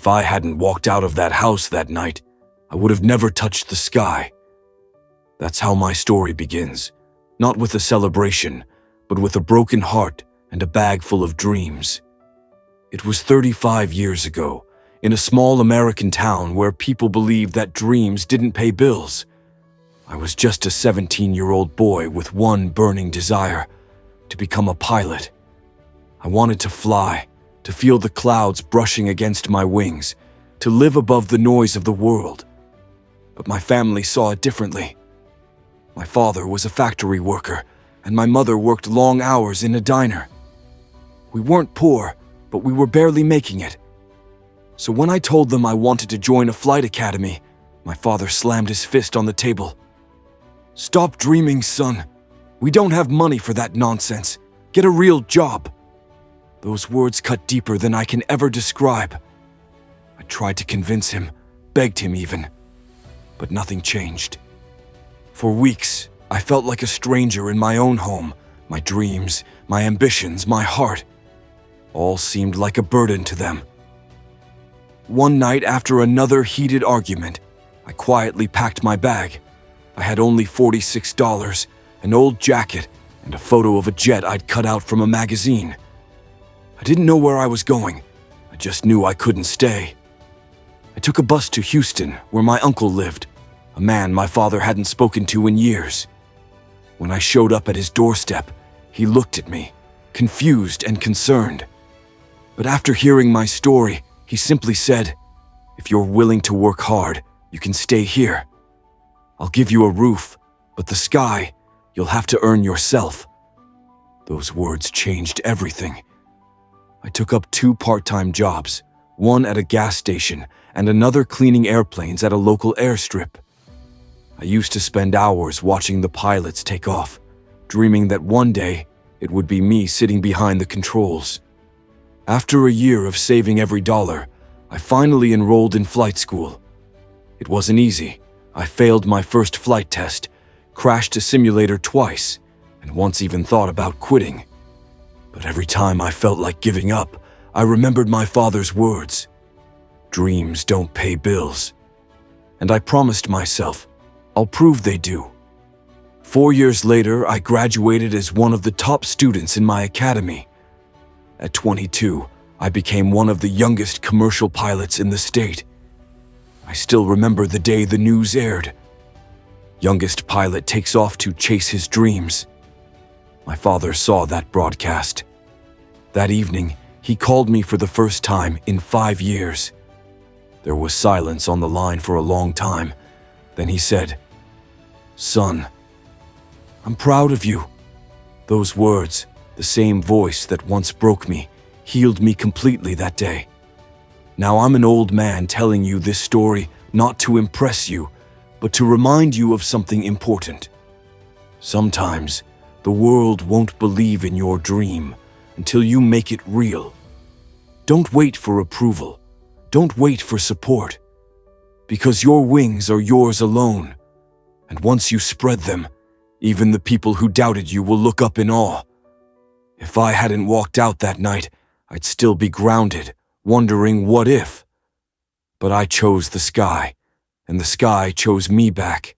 If I hadn't walked out of that house that night, I would have never touched the sky. That's how my story begins, not with a celebration, but with a broken heart and a bag full of dreams. It was 35 years ago, in a small American town where people believed that dreams didn't pay bills. I was just a 17-year-old boy with one burning desire: to become a pilot. I wanted to fly, to feel the clouds brushing against my wings, to live above the noise of the world. But my family saw it differently. My father was a factory worker, and my mother worked long hours in a diner. We weren't poor, but we were barely making it. So when I told them I wanted to join a flight academy, my father slammed his fist on the table. "Stop dreaming, son. We don't have money for that nonsense. Get a real job." Those words cut deeper than I can ever describe. I tried to convince him, begged him even, but nothing changed. For weeks, I felt like a stranger in my own home. My dreams, my ambitions, my heart, all seemed like a burden to them. One night, after another heated argument, I quietly packed my bag. I had only $46, an old jacket, and a photo of a jet I'd cut out from a magazine. I didn't know where I was going. I just knew I couldn't stay. I took a bus to Houston, where my uncle lived, a man my father hadn't spoken to in years. When I showed up at his doorstep, he looked at me, confused and concerned. But after hearing my story, he simply said, "If you're willing to work hard, you can stay here. I'll give you a roof, but the sky, you'll have to earn yourself." Those words changed everything. I took up 2 part-time jobs, one at a gas station and another cleaning airplanes at a local airstrip. I used to spend hours watching the pilots take off, dreaming that one day it would be me sitting behind the controls. After a year of saving every dollar, I finally enrolled in flight school. It wasn't easy. I failed my first flight test, crashed a simulator twice, and once even thought about quitting. But every time I felt like giving up, I remembered my father's words: "Dreams don't pay bills." And I promised myself, I'll prove they do. 4 years later, I graduated as one of the top students in my academy. At 22, I became one of the youngest commercial pilots in the state. I still remember the day the news aired. Youngest pilot takes off to chase his dreams. My father saw that broadcast. That evening, he called me for the first time in 5 years. There was silence on the line for a long time. Then he said, "Son, I'm proud of you." Those words, the same voice that once broke me, healed me completely that day. Now I'm an old man telling you this story not to impress you, but to remind you of something important. Sometimes the world won't believe in your dream until you make it real. Don't wait for approval. Don't wait for support. Because your wings are yours alone. And once you spread them, even the people who doubted you will look up in awe. If I hadn't walked out that night, I'd still be grounded, wondering what if. But I chose the sky, and the sky chose me back.